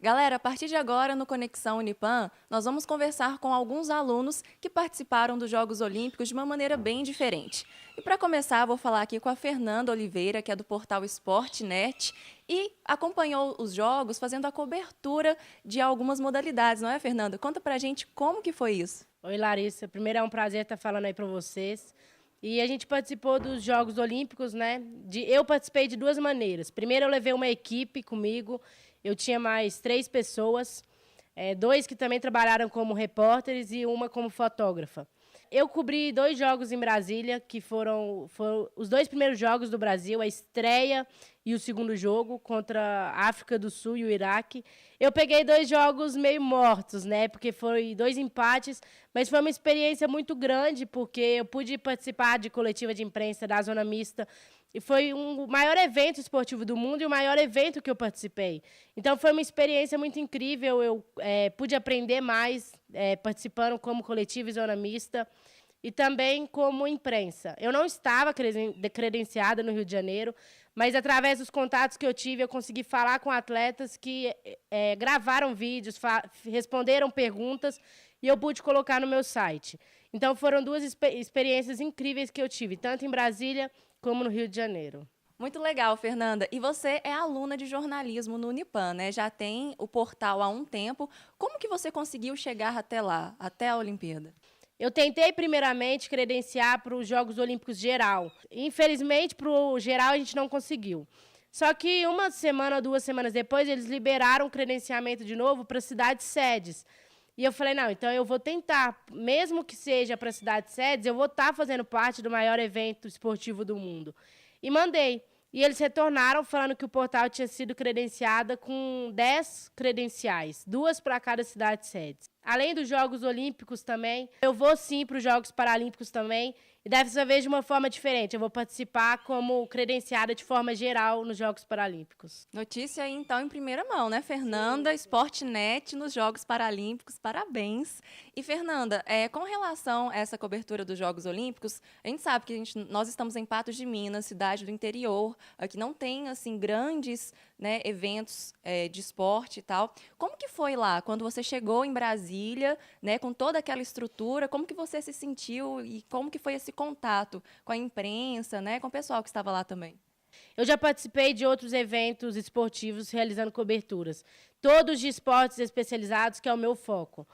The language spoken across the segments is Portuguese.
Galera, a partir de agora, no Conexão Unipan, nós vamos conversar com alguns alunos que participaram dos Jogos Olímpicos de uma maneira bem diferente. E para começar, vou falar aqui com a Fernanda Oliveira, que é do portal Esporte.net e acompanhou os Jogos fazendo a cobertura de algumas modalidades, não é, Fernanda? Conta pra gente como que foi isso. Oi, Larissa. Primeiro é um prazer estar falando aí para vocês. E a gente participou dos Jogos Olímpicos, né? Eu participei de duas maneiras. Primeiro, eu levei uma equipe comigo. Eu tinha mais 3 pessoas, dois que também trabalharam como repórteres e uma como fotógrafa. Eu cobri 2 jogos em Brasília, que foram os 2 primeiros jogos do Brasil, a estreia e o segundo jogo contra a África do Sul e o Iraque. Eu peguei 2 jogos meio mortos, né? Porque foi 2 empates, mas foi uma experiência muito grande, porque eu pude participar de coletiva de imprensa da Zona Mista, e foi o maior evento esportivo do mundo e o maior evento que eu participei. Então, foi uma experiência muito incrível. Eu pude aprender mais participando como coletiva e Zona Mista e também como imprensa. Eu não estava credenciada no Rio de Janeiro, mas, através dos contatos que eu tive, eu consegui falar com atletas que gravaram vídeos, responderam perguntas, e eu pude colocar no meu site. Então, foram 2 experiências incríveis que eu tive, tanto em Brasília como no Rio de Janeiro. Muito legal, Fernanda. E você é aluna de jornalismo no Unipan, né? Já tem o portal há um tempo. Como que você conseguiu chegar até lá, até a Olimpíada? Eu tentei, primeiramente, credenciar para os Jogos Olímpicos geral. Infelizmente, para o geral, a gente não conseguiu. Só que 1 semana, 2 semanas depois, eles liberaram o credenciamento de novo para cidades sedes. E eu falei, não, então eu vou tentar, mesmo que seja para cidades sedes, eu vou estar fazendo parte do maior evento esportivo do mundo. E mandei. E eles retornaram falando que o portal tinha sido credenciada com 10 credenciais, 2 para cada cidade sede. Além dos Jogos Olímpicos também, eu vou sim para os Jogos Paralímpicos também, e dessa vez de uma forma diferente. Eu vou participar como credenciada de forma geral nos Jogos Paralímpicos. Notícia aí, então, em primeira mão, né, Fernanda? Esporte.net nos Jogos Paralímpicos, parabéns. E, Fernanda, com relação a essa cobertura dos Jogos Olímpicos, a gente sabe que nós estamos em Patos de Minas, cidade do interior, que não tem, assim, grandes, né, eventos de esporte e tal. Como que foi lá, quando você chegou em Brasília, né, com toda aquela estrutura, como que você se sentiu e como que foi esse contato com a imprensa, né, com o pessoal que estava lá também? Eu já participei de outros eventos esportivos realizando coberturas, todos de esportes especializados, que é o meu foco.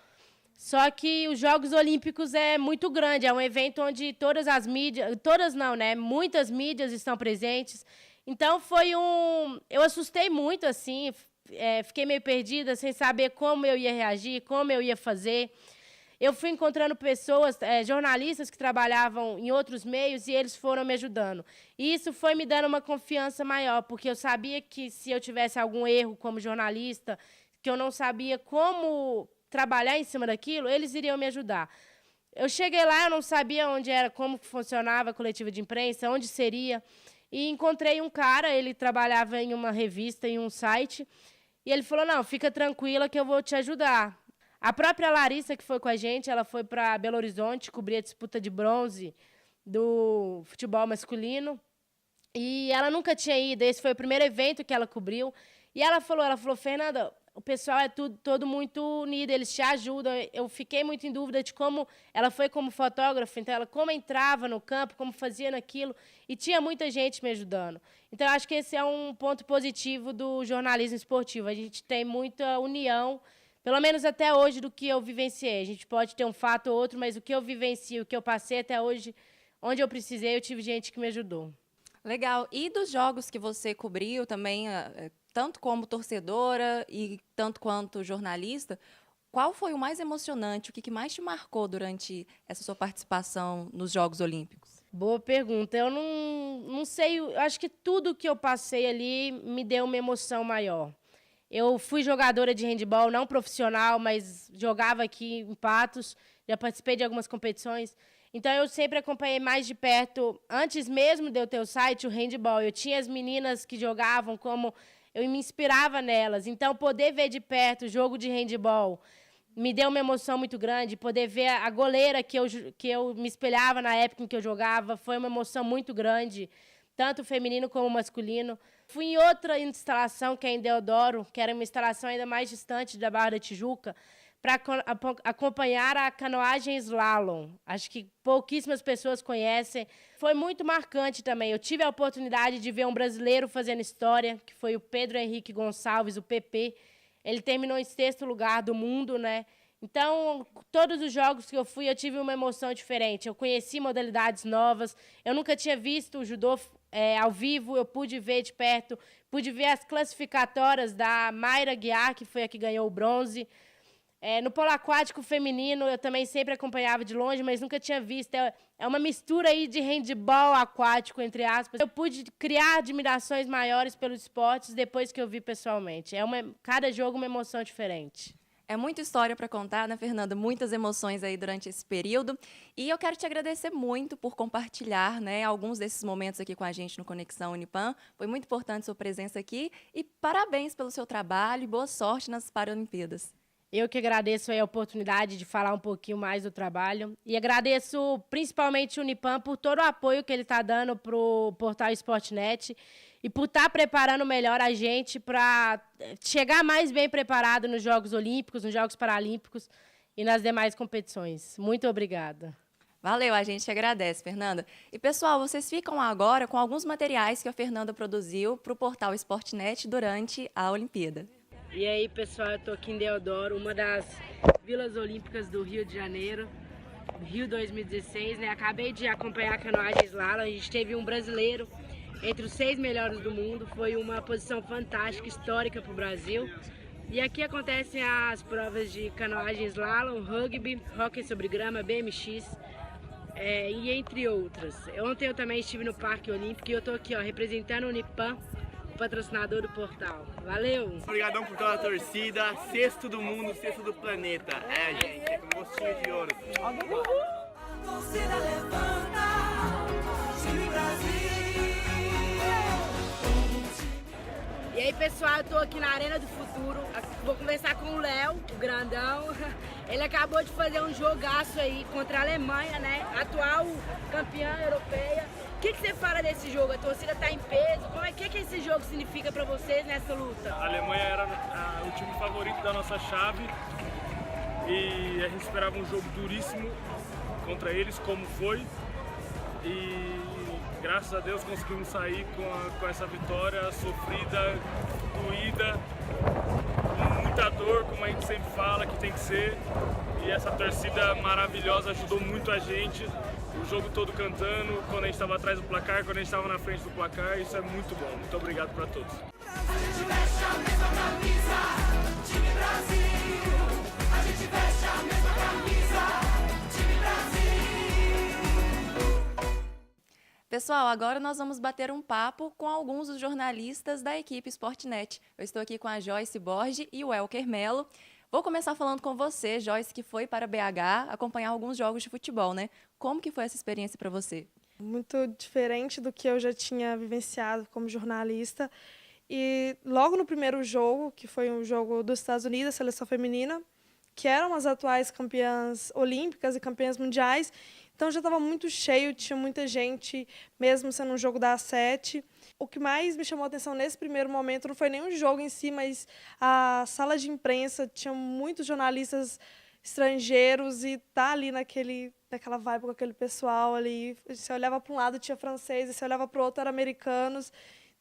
Só que os Jogos Olímpicos é muito grande, é um evento onde todas as mídias, todas não, né? Muitas mídias estão presentes. Então eu assustei muito, assim, fiquei meio perdida, sem saber como eu ia reagir, como eu ia fazer. Eu fui encontrando pessoas, jornalistas que trabalhavam em outros meios, e eles foram me ajudando. E isso foi me dando uma confiança maior, porque eu sabia que, se eu tivesse algum erro como jornalista, que eu não sabia como trabalhar em cima daquilo, eles iriam me ajudar. Eu cheguei lá, eu não sabia onde era, como funcionava a coletiva de imprensa, onde seria, e encontrei um cara, ele trabalhava em uma revista, em um site, e ele falou, não, fica tranquila que eu vou te ajudar. A própria Larissa, que foi com a gente, ela foi para Belo Horizonte cobrir a disputa de bronze do futebol masculino. E ela nunca tinha ido, esse foi o primeiro evento que ela cobriu. E ela falou, Fernanda, o pessoal é todo muito unido, eles te ajudam. Eu fiquei muito em dúvida de como ela foi como fotógrafa, então ela como entrava no campo, como fazia naquilo, e tinha muita gente me ajudando. Então, eu acho que esse é um ponto positivo do jornalismo esportivo. A gente tem muita união, pelo menos até hoje, do que eu vivenciei. A gente pode ter um fato ou outro, mas o que eu vivencio, o que eu passei até hoje, onde eu precisei, eu tive gente que me ajudou. Legal. E dos jogos que você cobriu também, tanto como torcedora e tanto quanto jornalista, qual foi o mais emocionante, o que mais te marcou durante essa sua participação nos Jogos Olímpicos? Boa pergunta. Eu não sei, eu acho que tudo que eu passei ali me deu uma emoção maior. Eu fui jogadora de handebol, não profissional, mas jogava aqui em Patos, já participei de algumas competições. Então, eu sempre acompanhei mais de perto, antes mesmo de eu ter o site, o handebol. Eu tinha as meninas que jogavam, como eu me inspirava nelas. Então, poder ver de perto o jogo de handebol me deu uma emoção muito grande. Poder ver a goleira que eu me espelhava na época em que eu jogava foi uma emoção muito grande, tanto feminino como masculino. Fui em outra instalação, que é em Deodoro, que era uma instalação ainda mais distante da Barra da Tijuca, para acompanhar a canoagem slalom. Acho que pouquíssimas pessoas conhecem. Foi muito marcante também. Eu tive a oportunidade de ver um brasileiro fazendo história, que foi o Pedro Henrique Gonçalves, o PP. Ele terminou em 6º lugar do mundo, né? Então, todos os jogos que eu fui, eu tive uma emoção diferente. Eu conheci modalidades novas. Eu nunca tinha visto o judô ao vivo. Eu pude ver de perto. Pude ver as classificatórias da Mayra Guiar, que foi a que ganhou o bronze. No polo aquático feminino, eu também sempre acompanhava de longe, mas nunca tinha visto. É uma mistura aí de handebol aquático, entre aspas. Eu pude criar admirações maiores pelos esportes depois que eu vi pessoalmente. Cada jogo uma emoção diferente. É muita história para contar, né, Fernanda? Muitas emoções aí durante esse período. E eu quero te agradecer muito por compartilhar, né, alguns desses momentos aqui com a gente no Conexão Unipan. Foi muito importante sua presença aqui. E parabéns pelo seu trabalho e boa sorte nas Paralimpíadas. Eu que agradeço a oportunidade de falar um pouquinho mais do trabalho. E agradeço principalmente o Unipan por todo o apoio que ele está dando para o portal Esportnet e por estar preparando melhor a gente para chegar mais bem preparado nos Jogos Olímpicos, nos Jogos Paralímpicos e nas demais competições. Muito obrigada. Valeu, a gente agradece, Fernanda. E, pessoal, vocês ficam agora com alguns materiais que a Fernanda produziu para o portal Esportnet durante a Olimpíada. E aí, pessoal, eu tô aqui em Deodoro, uma das vilas olímpicas do Rio de Janeiro, Rio 2016, né? Acabei de acompanhar a canoagem slalom, a gente teve um brasileiro entre os 6 melhores do mundo, foi uma posição fantástica, histórica para o Brasil. E aqui acontecem as provas de canoagem slalom, rugby, hóquei sobre grama, BMX, e entre outras. Ontem eu também estive no Parque Olímpico e eu tô aqui, ó, representando o Unipan, patrocinador do portal. Valeu! Obrigadão por toda a torcida, 6º do mundo, 6º do planeta. Gente, é com gostinho de ouro. A torcida levanta, time Brasil. E aí, pessoal, eu tô aqui na Arena do Futuro. Vou conversar com o Léo, o grandão. Ele acabou de fazer um jogaço aí contra a Alemanha, né? Atual campeã europeia. O que você fala desse jogo? A torcida tá em peso. O que esse jogo significa para vocês nessa luta? A Alemanha era o time favorito da nossa chave e a gente esperava um jogo duríssimo contra eles, como foi. E graças a Deus conseguimos sair com essa vitória sofrida, doída, com muita dor, como a gente sempre fala que tem que ser. E essa torcida maravilhosa ajudou muito a gente. O jogo todo cantando, quando a gente estava atrás do placar, quando a gente estava na frente do placar, isso é muito bom. Muito obrigado para todos. A gente veste a mesma camisa, time Brasil. A gente veste a mesma camisa, time Brasil. Pessoal, agora nós vamos bater um papo com alguns dos jornalistas da equipe Esportnet. Eu estou aqui com a Joyce Borges e o Elker Melo. Vou começar falando com você, Joyce, que foi para BH acompanhar alguns jogos de futebol, né? Como que foi essa experiência para você? Muito diferente do que eu já tinha vivenciado como jornalista. E logo no primeiro jogo, que foi um jogo dos Estados Unidos, a seleção feminina, que eram as atuais campeãs olímpicas e campeãs mundiais, então já estava muito cheio, tinha muita gente, mesmo sendo um jogo da A7. O que mais me chamou a atenção nesse primeiro momento não foi nem o jogo em si, mas a sala de imprensa, tinha muitos jornalistas estrangeiros e tá ali naquela vibe com aquele pessoal ali. Você olhava para um lado, tinha francês, e você olhava para o outro, era americanos.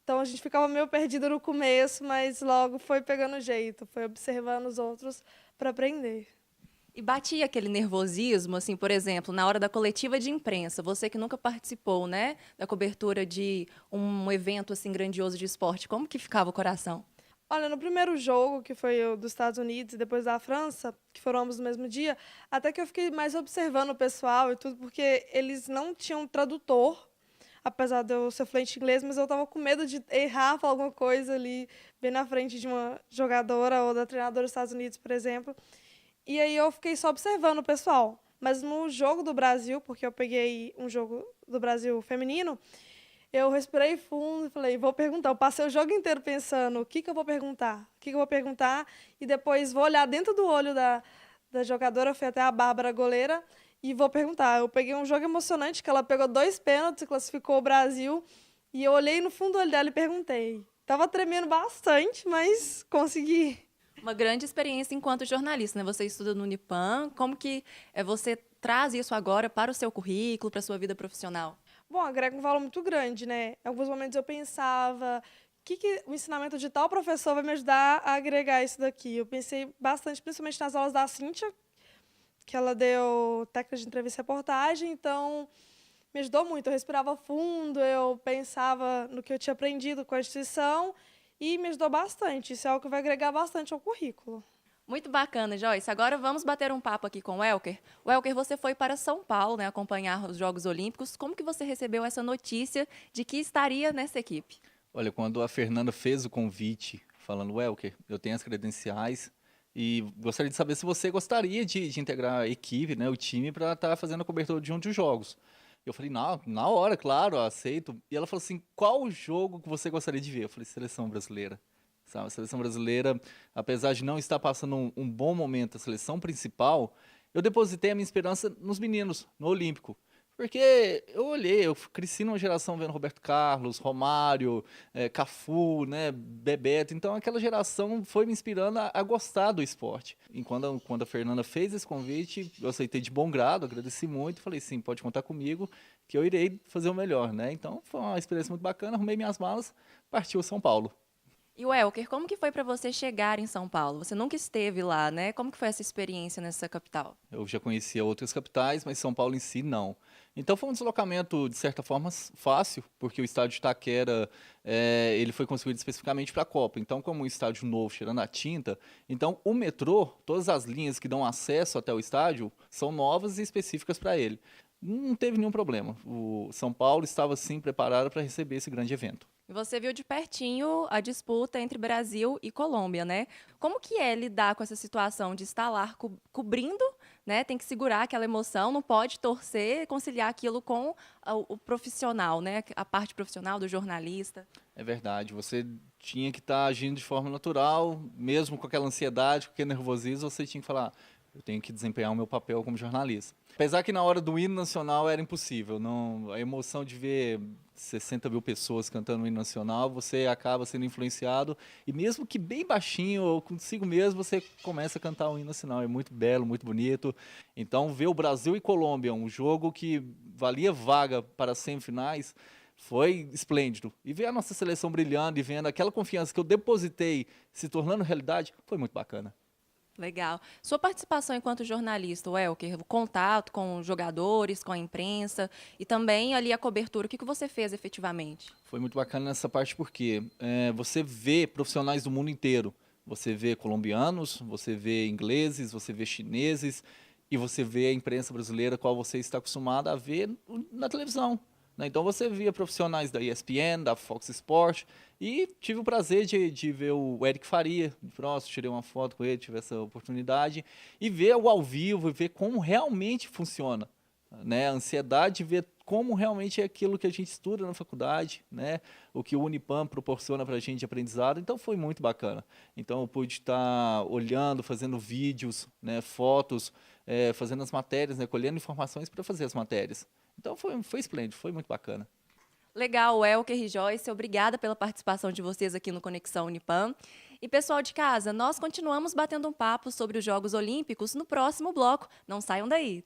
Então a gente ficava meio perdido no começo, mas logo foi pegando jeito, foi observando os outros para aprender. E batia aquele nervosismo, assim, por exemplo, na hora da coletiva de imprensa, você que nunca participou, né, da cobertura de um evento assim grandioso de esporte, como que ficava o coração? Olha, no primeiro jogo, que foi o dos Estados Unidos e depois da França, que foram ambos no mesmo dia, até que eu fiquei mais observando o pessoal e tudo, porque eles não tinham tradutor, apesar de eu ser fluente em inglês, mas eu estava com medo de errar, falar alguma coisa ali, bem na frente de uma jogadora ou da treinadora dos Estados Unidos, por exemplo. E aí eu fiquei só observando o pessoal. Mas no jogo do Brasil, porque eu peguei um jogo do Brasil feminino, eu respirei fundo e falei, vou perguntar. Eu passei o jogo inteiro pensando, o que eu vou perguntar? O que eu vou perguntar? E depois vou olhar dentro do olho da jogadora, fui até a Bárbara, goleira, e vou perguntar. Eu peguei um jogo emocionante, que ela pegou 2 pênaltis e classificou o Brasil, e eu olhei no fundo do olho dela e perguntei, Tava tremendo bastante, mas consegui. Uma grande experiência enquanto jornalista, né? Você estuda no Unipam, como que você traz isso agora para o seu currículo, para a sua vida profissional? Bom, agrega um valor muito grande, né? Em alguns momentos eu pensava, que o ensinamento de tal professor vai me ajudar a agregar isso daqui? Eu pensei bastante, principalmente nas aulas da Cíntia, que ela deu técnica de entrevista e reportagem, então me ajudou muito. Eu respirava fundo, eu pensava no que eu tinha aprendido com a instituição e me ajudou bastante. Isso é algo que vai agregar bastante ao currículo. Muito bacana, Joyce. Agora vamos bater um papo aqui com o Welker. Welker, você foi para São Paulo, né, acompanhar os Jogos Olímpicos. Como que você recebeu essa notícia de que estaria nessa equipe? Olha, quando a Fernanda fez o convite, falando, Welker, eu tenho as credenciais e gostaria de saber se você gostaria de integrar a equipe, né, o time, para estar fazendo a cobertura de um dos jogos. Eu falei, na hora, claro, aceito. E ela falou assim, qual o jogo que você gostaria de ver? Eu falei, seleção brasileira. Sabe, a seleção brasileira, apesar de não estar passando um bom momento, a seleção principal, eu depositei a minha esperança nos meninos, no Olímpico. Porque eu olhei, eu cresci numa geração vendo Roberto Carlos, Romário, Cafu, né, Bebeto. Então aquela geração foi me inspirando a gostar do esporte. E quando a Fernanda fez esse convite, eu aceitei de bom grado, agradeci muito. Falei, sim, pode contar comigo, que eu irei fazer o melhor, né? Então foi uma experiência muito bacana, arrumei minhas malas, partiu São Paulo. E o Welker, como que foi para você chegar em São Paulo? Você nunca esteve lá, né? Como que foi essa experiência nessa capital? Eu já conhecia outras capitais, mas São Paulo em si não. Então foi um deslocamento, de certa forma, fácil, porque o estádio de Itaquera ele foi construído especificamente para a Copa. Então, como um estádio novo, cheirando a tinta, então o metrô, todas as linhas que dão acesso até o estádio, são novas e específicas para ele. Não teve nenhum problema. O São Paulo estava, sim, preparado para receber esse grande evento. E você viu de pertinho a disputa entre Brasil e Colômbia, né? Como que é lidar com essa situação de estar lá cobrindo, né? Tem que segurar aquela emoção, não pode torcer, conciliar aquilo com o profissional, né? A parte profissional do jornalista. É verdade, você tinha que estar agindo de forma natural, mesmo com aquela ansiedade, com aquele nervosismo, você tinha que falar, eu tenho que desempenhar o meu papel como jornalista. Apesar que na hora do hino nacional era impossível, não, a emoção de ver 60 mil pessoas cantando o hino nacional, você acaba sendo influenciado, e mesmo que bem baixinho, ou consigo mesmo, você começa a cantar o hino nacional, é muito belo, muito bonito. Então ver o Brasil e Colômbia, um jogo que valia vaga para as semifinais, foi esplêndido. E ver a nossa seleção brilhando e vendo aquela confiança que eu depositei se tornando realidade, foi muito bacana. Legal. Sua participação enquanto jornalista, Welker, o contato com jogadores, com a imprensa e também ali a cobertura, o que você fez efetivamente? Foi muito bacana nessa parte porque você vê profissionais do mundo inteiro. Você vê colombianos, você vê ingleses, você vê chineses e você vê a imprensa brasileira, qual você está acostumado a ver na televisão. Então você via profissionais da ESPN, da Fox Sports, e tive o prazer de ver o Eric Faria de próximo, tirei uma foto com ele, tive essa oportunidade, e ver o ao vivo, e ver como realmente funciona, né? A ansiedade de ver como realmente é aquilo que a gente estuda na faculdade, né? O que o Unipam proporciona para a gente de aprendizado, então foi muito bacana. Então eu pude estar olhando, fazendo vídeos, né? Fotos, fazendo as matérias, né? Colhendo informações para fazer as matérias. Então foi esplêndido, foi muito bacana. Legal, Welker e Joyce, obrigada pela participação de vocês aqui no Conexão Unipam. E pessoal de casa, nós continuamos batendo um papo sobre os Jogos Olímpicos no próximo bloco. Não saiam daí.